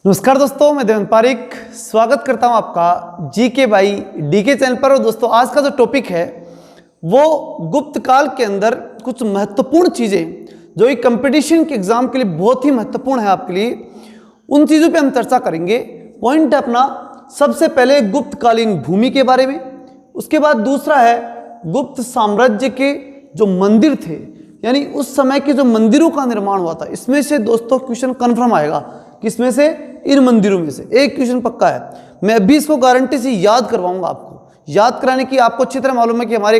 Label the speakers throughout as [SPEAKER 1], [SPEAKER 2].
[SPEAKER 1] नमस्कार दोस्तों, मैं देवेंद्र पारिक स्वागत करता हूं आपका जीके बाई डीके चैनल पर। और दोस्तों, आज का जो टॉपिक है वो गुप्त काल के अंदर कुछ महत्वपूर्ण चीज़ें जो एक कंपटीशन के एग्जाम के लिए बहुत ही महत्वपूर्ण है आपके लिए, उन चीज़ों पे हम चर्चा करेंगे। पॉइंट है अपना सबसे पहले गुप्तकालीन भूमि के बारे में, उसके बाद दूसरा है गुप्त साम्राज्य के जो मंदिर थे, यानी उस समय के जो मंदिरों का निर्माण हुआ था। इसमें से दोस्तों क्वेश्चन कन्फर्म आएगा, किसमें से? इन मंदिरों में से एक क्वेश्चन पक्का है। मैं अभी इसको गारंटी से याद करवाऊंगा आपको। याद कराने की आपको अच्छी तरह मालूम है कि हमारे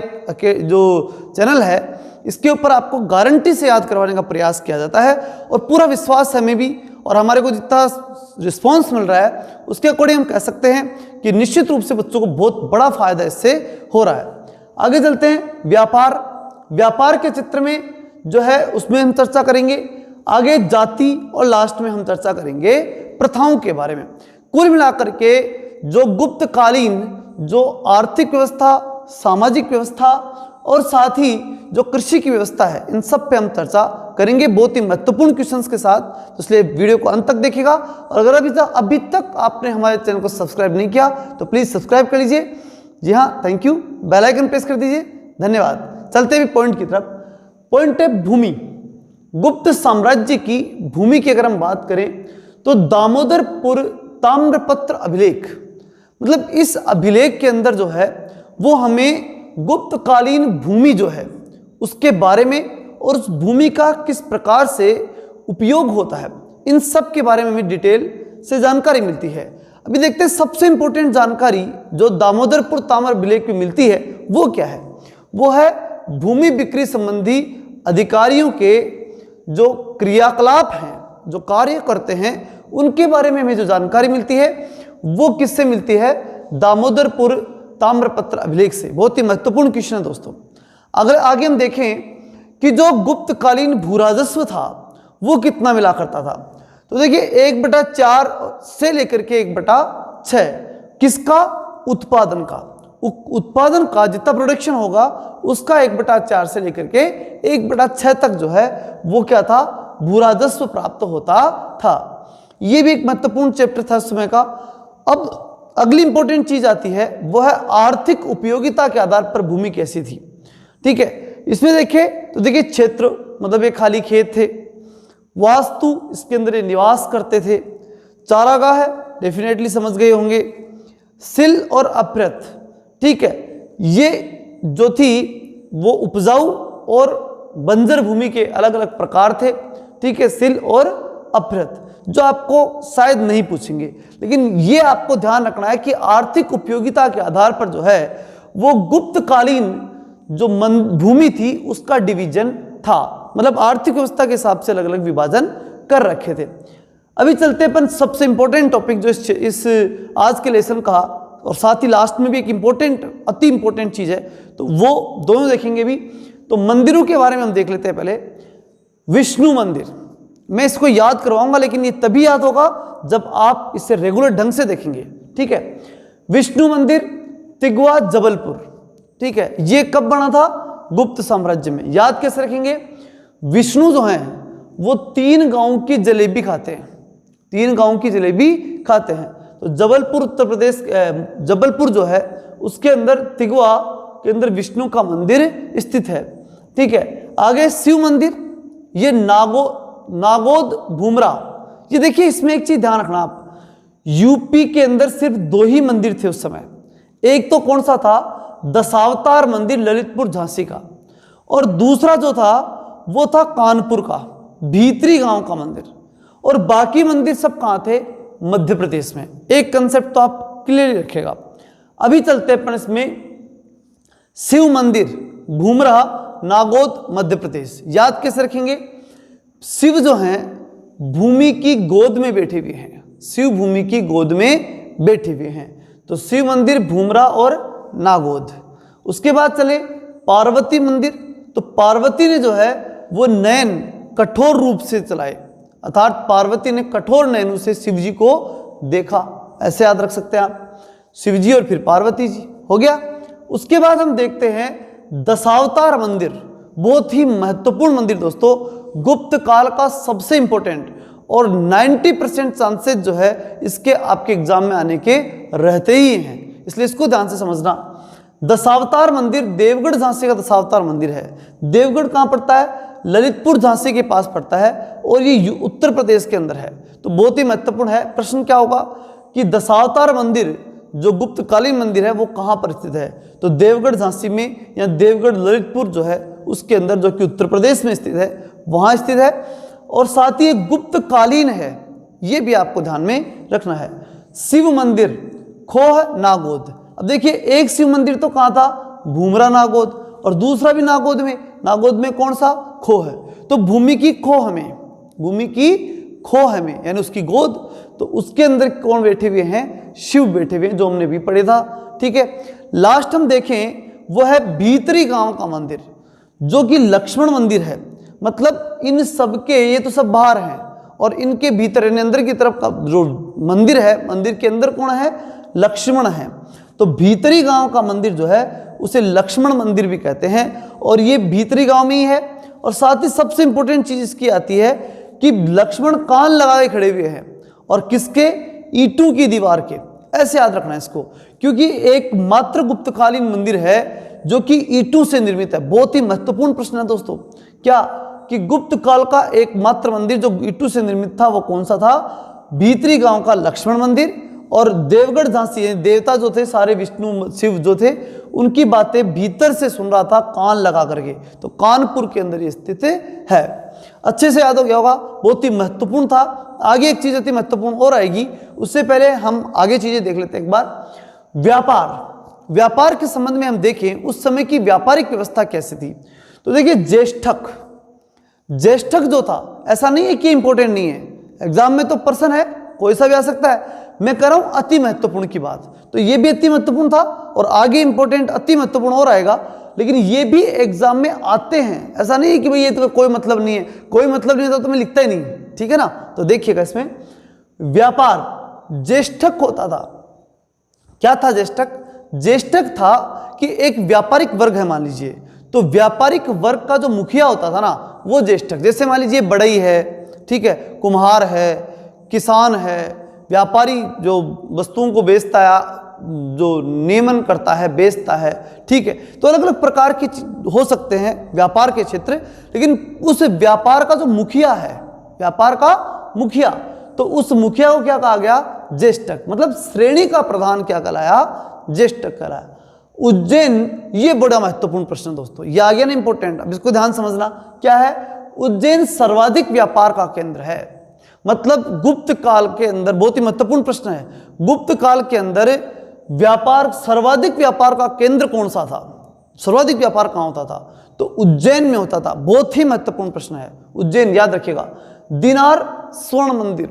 [SPEAKER 1] जो चैनल है इसके ऊपर आपको गारंटी से याद करवाने का प्रयास किया जाता है, और पूरा विश्वास है हमें भी, और हमारे को जितना रिस्पॉन्स मिल रहा है उसके अकॉर्डिंग हम कह सकते हैं कि निश्चित रूप से बच्चों को बहुत बड़ा फायदा इससे हो रहा है। आगे चलते हैं। व्यापार के चित्र में जो है उसमें हम चर्चा करेंगे। आगे जाति, और लास्ट में हम चर्चा करेंगे प्रथाओं के बारे में। कुल मिलाकर के जो गुप्तकालीन जो आर्थिक व्यवस्था, सामाजिक व्यवस्था और साथ ही जो कृषि की व्यवस्था है, इन सब पे हम चर्चा करेंगे बहुत ही महत्वपूर्ण क्वेश्चंस के साथ। तो इसलिए वीडियो को अंत तक देखिएगा, और अगर अभी तक आपने हमारे चैनल को सब्सक्राइब नहीं किया तो प्लीज़ सब्सक्राइब कर लीजिए। जी हाँ, thank you. Bell icon press कर दीजिए, धन्यवाद। चलते भी पॉइंट की तरफ। पॉइंट है भूमि। गुप्त साम्राज्य की भूमि की अगर हम बात करें तो दामोदरपुर ताम्रपत्र अभिलेख, मतलब इस अभिलेख के अंदर जो है वो हमें गुप्तकालीन भूमि जो है उसके बारे में और उस भूमि का किस प्रकार से उपयोग होता है, इन सब के बारे में हमें डिटेल से जानकारी मिलती है। अभी देखते हैं सबसे इंपॉर्टेंट जानकारी जो दामोदरपुर ताम्र अभिलेख में मिलती है वो क्या है। वो है भूमि बिक्री संबंधी अधिकारियों के जो क्रियाकलाप हैं, जो कार्य करते हैं, उनके बारे में हमें जो जानकारी मिलती है वो किससे मिलती है? दामोदरपुर ताम्रपत्र अभिलेख से। बहुत ही महत्वपूर्ण क्वेश्चन है दोस्तों। अगर आगे हम देखें कि जो गुप्तकालीन भूराजस्व था वो कितना मिला करता था, तो देखिए 1/4 से लेकर के 1/6 किसका? उत्पादन का। उत्पादन का जितना प्रोडक्शन होगा उसका 1/4 से लेकर के 1/6 तक जो है वो क्या था? भूराजस्व प्राप्त होता था। ये भी एक महत्वपूर्ण चैप्टर था उस समय का। अब अगली इंपॉर्टेंट चीज आती है, वो है आर्थिक उपयोगिता के आधार पर भूमि कैसी थी। ठीक है, इसमें देखिए तो देखिए क्षेत्र, मतलब ये खाली खेत थे। वास्तु, इसके अंदर ये निवास करते थे। चारागाह है, डेफिनेटली समझ गए होंगे। सिल और अपृत, ठीक है, ये जो थी वो उपजाऊ और बंजर भूमि के अलग अलग प्रकार थे। ठीक है, सिल और अपृत, जो आपको शायद नहीं पूछेंगे, लेकिन ये आपको ध्यान रखना है कि आर्थिक उपयोगिता के आधार पर जो है वो गुप्तकालीन जो भूमि थी उसका डिवीजन था, मतलब आर्थिक व्यवस्था के हिसाब से अलग अलग विभाजन कर रखे थे। अभी चलते अपन सबसे इंपॉर्टेंट टॉपिक जो इस आज के लेसन का, और साथ ही लास्ट में भी एक इंपॉर्टेंट, अति इंपॉर्टेंट चीज है, तो वो दोनों देखेंगे भी। तो मंदिरों के बारे में हम देख लेते हैं पहले। विष्णु मंदिर, मैं इसको याद करवाऊंगा, लेकिन ये तभी याद होगा जब आप इसे रेगुलर ढंग से देखेंगे। ठीक है, विष्णु मंदिर तिगवा जबलपुर। ठीक है, ये कब बना था? गुप्त साम्राज्य में। याद कैसे रखेंगे? विष्णु जो हैं वो 3 गांव की जलेबी खाते हैं। 3 गांव की जलेबी खाते हैं। तो जबलपुर, उत्तर प्रदेश, जबलपुर जो है उसके अंदर तिगवा के अंदर विष्णु का मंदिर स्थित है। ठीक है, आगे शिव मंदिर, ये नागोद भूमरा। ये देखिए, इसमें एक चीज ध्यान रखना आप, यूपी के अंदर सिर्फ 2 ही मंदिर थे उस समय। एक तो कौन सा था? दशावतार मंदिर ललितपुर झांसी का, और दूसरा जो था वो था कानपुर का भीतरी गांव का मंदिर, और बाकी मंदिर सब कहां थे? मध्य प्रदेश में। एक कंसेप्ट तो आप क्लियर रखिएगा। अभी चलते हैं अपन इसमें। शिव मंदिर भूमरा, नागोद, मध्य प्रदेश। याद कैसे रखेंगे? शिव जो हैं भूमि की गोद में बैठे हुए हैं। शिव भूमि की गोद में बैठे हुए हैं, तो शिव मंदिर भूमरा और नागोद। उसके बाद चले पार्वती मंदिर। तो पार्वती ने जो है वो नयन कठोर रूप से चलाए, अर्थात पार्वती ने कठोर नयनों से शिव जी को देखा। ऐसे याद रख सकते हैं आप, शिव जी और फिर पार्वती जी, हो गया। उसके बाद हम देखते हैं दशावतार मंदिर, बहुत ही महत्वपूर्ण मंदिर दोस्तों, गुप्त काल का सबसे इंपॉर्टेंट और 90% चांसेस जो है इसके आपके एग्जाम में आने के रहते ही हैं, इसलिए इसको ध्यान से समझना। दशावतार मंदिर देवगढ़ झांसी का दशावतार मंदिर है। देवगढ़ कहाँ पड़ता है? ललितपुर झांसी के पास पड़ता है और ये उत्तर प्रदेश के अंदर है। तो बहुत ही महत्वपूर्ण है। प्रश्न क्या होगा कि दशावतार मंदिर जो गुप्तकालीन मंदिर है वो कहाँ पर स्थित है? तो देवगढ़ झांसी में या देवगढ़ ललितपुर जो है उसके अंदर, जो कि उत्तर प्रदेश में स्थित है, वहाँ स्थित है। और साथ ही गुप्तकालीन है, ये भी आपको ध्यान में रखना है। शिव मंदिर खोह नागोद। अब देखिए एक शिव मंदिर तो कहाँ था? भूमरा नागोद, और दूसरा भी नागोद में। नागोद में कौन सा? खोह है। तो भूमि की खोह में, भूमि की खोह में यानी उसकी गोद, तो उसके अंदर कौन बैठे हुए हैं? शिव बैठे हुए हैं, जो हमने भी पढ़े था। ठीक है, लास्ट हम देखें वो है भीतरी गांव का मंदिर, जो कि लक्ष्मण मंदिर है। मतलब इन सबके, ये तो सब बाहर हैं और इनके भीतर यानी अंदर की तरफ का जो मंदिर है, मंदिर के अंदर कौन है? लक्ष्मण है। तो भीतरी गांव का मंदिर जो है उसे लक्ष्मण मंदिर भी कहते हैं और ये भीतरी गांव में ही है। और साथ ही सबसे इंपॉर्टेंट चीज इसकी आती है कि लक्ष्मण कान लगा के खड़े हुए हैं, और किसके? ईंटों की दीवार के। ऐसे याद रखना है इसको, क्योंकि एकमात्र गुप्तकालीन मंदिर है जो कि ईंटों से निर्मित है। बहुत ही महत्वपूर्ण प्रश्न है दोस्तों, क्या कि गुप्त काल का एकमात्र मंदिर जो ईंटों से निर्मित था वो कौन सा था? भीतरी गांव का लक्ष्मण मंदिर। और देवगढ़ झांसी देवता जो थे सारे, विष्णु शिव जो थे, उनकी बातें भीतर से सुन रहा था कान लगा करके। तो कानपुर के अंदर ये स्थित है। अच्छे से याद हो गया होगा, बहुत ही महत्वपूर्ण था। आगे एक चीज अति महत्वपूर्ण और आएगी, उससे पहले हम आगे चीजें देख लेते हैं एक बार। व्यापार, व्यापार के संबंध में हम देखें उस समय की व्यापारिक व्यवस्था कैसी थी। तो देखिए ज्येष्ठक, ज्येष्ठक जो था, ऐसा नहीं है कि इंपॉर्टेंट नहीं है, एग्जाम में तो पर्सन है, कोई सा भी आ सकता है। मैं कह रहा हूं अति महत्वपूर्ण की बात, तो ये भी अति महत्वपूर्ण था और आगे इंपॉर्टेंट अति महत्वपूर्ण और आएगा, लेकिन ये भी एग्जाम में आते हैं। ऐसा नहीं है कि भाई ये तो कोई मतलब नहीं है, कोई मतलब नहीं होता तो मैं लिखता ही नहीं, ठीक है ना। तो देखिएगा इसमें व्यापार ज्येष्ठक होता था। क्या था ज्येष्ठक? ज्येष्ठक था कि एक व्यापारिक वर्ग है मान लीजिए, तो व्यापारिक वर्ग का जो मुखिया होता था ना वो ज्येष्ठक। जैसे मान लीजिए बढ़ई है, ठीक है, कुम्हार है, किसान है, व्यापारी जो वस्तुओं को बेचता है, जो नियमन करता है, बेचता है, ठीक है। तो अलग अलग प्रकार के हो सकते हैं व्यापार के क्षेत्र, लेकिन उस व्यापार का जो मुखिया है, व्यापार का मुखिया, तो उस मुखिया को क्या कहा गया? ज्येष्ठक। मतलब श्रेणी का प्रधान क्या कहलाया? ज्येष्ठक कहलाया। उज्जैन, ये बड़ा महत्वपूर्ण प्रश्न दोस्तों, ये आ गया ना इंपॉर्टेंट, अब इसको ध्यान समझना। क्या है? उज्जैन सर्वाधिक व्यापार का केंद्र है। मतलब गुप्त काल के अंदर, बहुत ही महत्वपूर्ण प्रश्न है, गुप्त काल के अंदर व्यापार, सर्वाधिक व्यापार का केंद्र कौन सा था? सर्वाधिक व्यापार कहां होता था? तो उज्जैन में होता था। बहुत ही महत्वपूर्ण प्रश्न है, उज्जैन याद रखिएगा। दिनार स्वर्ण मंदिर,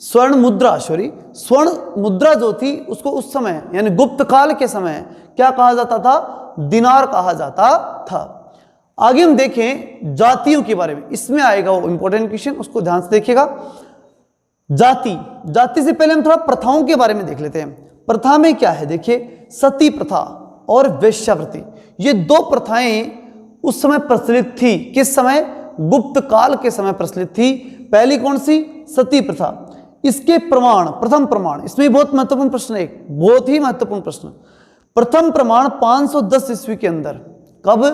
[SPEAKER 1] स्वर्ण मुद्रा, स्वर्ण मुद्रा जो थी उसको उस समय यानी गुप्त काल के समय क्या कहा जाता था? दिनार कहा जाता था। आगे हम देखें जातियों के बारे में, इसमें आएगा वो इंपॉर्टेंट क्वेश्चन, उसको ध्यान से देखिएगा। जाति, जाति से पहले हम थोड़ा प्रथाओं के बारे में देख लेते हैं। प्रथा में क्या है? देखिए सती प्रथा और वेश्यावृत्ति, ये दो प्रथाएं उस समय प्रचलित थी। किस समय? गुप्त काल के समय प्रचलित थी। पहली कौन सी? सती प्रथा। इसके प्रमाण, प्रथम प्रमाण, इसमें बहुत महत्वपूर्ण प्रश्न है, बहुत ही महत्वपूर्ण प्रश्न। प्रथम प्रमाण 510 ईस्वी के अंदर, कब?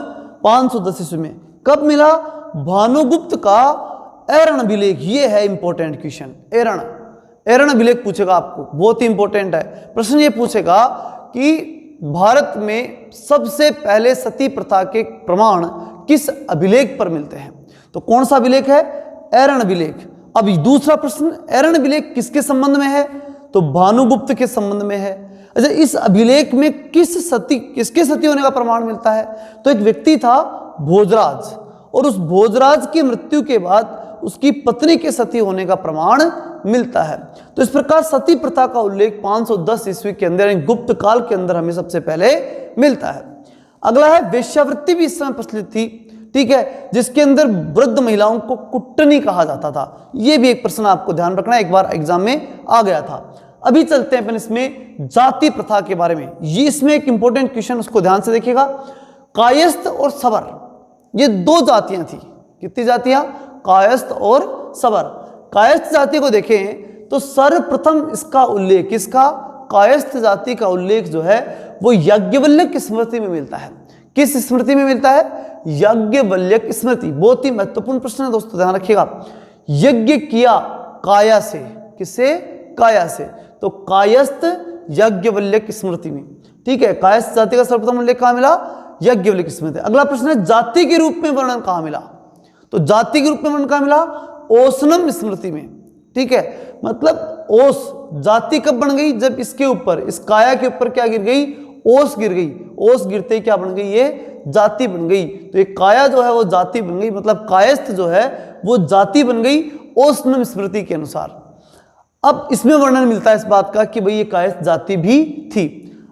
[SPEAKER 1] 510 ईस्वी में। कब मिला? भानुगुप्त का एरण अभिलेख, ये है इंपॉर्टेंट क्वेश्चन। एरण अभिलेख पूछेगा आपको, बहुत ही इंपॉर्टेंट है प्रश्न। ये पूछेगा कि भारत में सबसे पहले सती प्रथा के प्रमाण किस अभिलेख पर मिलते हैं? तो कौन सा अभिलेख है? एरण अभिलेख। अब दूसरा प्रश्न, एरण अभिलेख किसके संबंध में है? तो भानुगुप्त के संबंध में है। अच्छा, इस अभिलेख में किसके सती होने का प्रमाण मिलता है? तो एक व्यक्ति था भोजराज, और उस भोजराज की मृत्यु के बाद उसकी पत्नी के सती होने का प्रमाण मिलता है। तो इस प्रकार सती प्रथा का उल्लेख 510 ईस्वी के अंदर, गुप्त काल के अंदर हमें सबसे पहले मिलता है। अगला है वेश्यावृत्ति, भी इस समय प्रचलित थी, ठीक है, जिसके अंदर वृद्ध महिलाओं को कुट्टनी कहा जाता था। यह भी एक प्रश्न आपको ध्यान रखना, एक बार एग्जाम में आ गया था। अभी चलते हैं अपन इसमें जाति प्रथा के बारे में। ये इसमें एक इंपॉर्टेंट क्वेश्चन, उसको ध्यान से देखिएगा। कायस्थ और सबर, ये दो जातियां थी। कितनी जातियां? कायस्थ और सबर। कायस्थ जाति को देखें तो सर्वप्रथम इसका उल्लेख, किसका? कायस्थ जाति का उल्लेख जो है वो याज्ञवल्क्य की स्मृति में मिलता है। किस स्मृति में मिलता है? याज्ञवल्क्य स्मृति। बहुत ही महत्वपूर्ण प्रश्न है दोस्तों, ध्यान रखिएगा। यज्ञ किया काया से, किससे? काया से। तो कायस्थ याज्ञवल्क्य स्मृति में, ठीक है। कायस्थ जाति का सर्वप्रथम उल्लेख कहां मिला? याज्ञवल्क्य स्मृति। अगला प्रश्न है जाति के रूप में वर्णन कहां मिला? तो जाति के रूप में वर्णन कहां मिला? ओसनम स्मृति में, ठीक है। मतलब ओस जाति कब बन गई? जब इसके ऊपर, इस काया के ऊपर क्या गिर गई? ओस गिर गई। ओस गिरते ही क्या बन गई? ये जाति बन गई। तो ये काया जो है वो जाति बन गई, मतलब कायस्थ जो है वो जाति बन गई ओसनम स्मृति के अनुसार। अब इसमें वर्णन मिलता है इस बात का कि भाई ये कायस्थ जाति भी थी।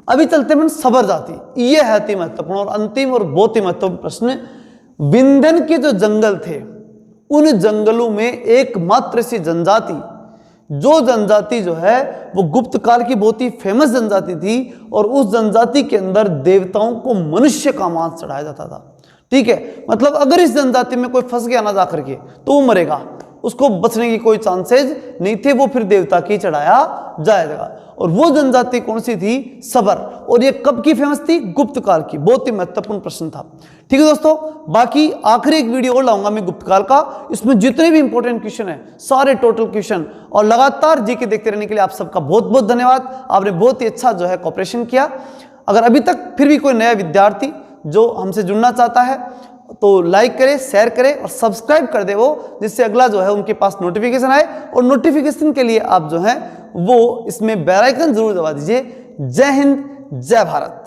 [SPEAKER 1] अभी चलते हैं सबर जाति। ये है अति महत्वपूर्ण और अंतिम और बहुत ही महत्वपूर्ण प्रश्न। विंध्यन के जो जंगल थे, उन जंगलों में एकमात्र सी जनजाति, जो जनजाति जो है वो गुप्त काल की बहुत ही फेमस जनजाति थी, और उस जनजाति के अंदर देवताओं को मनुष्य का मांस चढ़ाया जाता था, ठीक है। मतलब अगर इस जनजाति में कोई फंस गया ना जाकर के तो वो मरेगा, उसको बचने की कोई चांसेज नहीं थे, वो फिर देवता की चढ़ाया जाएगा। और वो जनजाति कौन सी थी? सबर। और ये कब की फेमस थी? गुप्त काल की। बहुत ही महत्वपूर्ण प्रश्न था, ठीक है दोस्तों। बाकी आखिरी एक वीडियो और लाऊंगा मैं गुप्त काल का, इसमें जितने भी इंपॉर्टेंट क्वेश्चन है सारे टोटल क्वेश्चन, और लगातार जीके देखते रहने के लिए आप सबका बहुत बहुत धन्यवाद। आपने बहुत ही अच्छा जो है कॉपरेशन किया। अगर अभी तक फिर भी कोई नया विद्यार्थी जो हमसे जुड़ना चाहता है तो लाइक करें, शेयर करें और सब्सक्राइब कर दे वो, जिससे अगला जो है उनके पास नोटिफिकेशन आए। और नोटिफिकेशन के लिए आप जो है वो इसमें बेल आइकन जरूर दबा दीजिए। जय हिंद, जय भारत।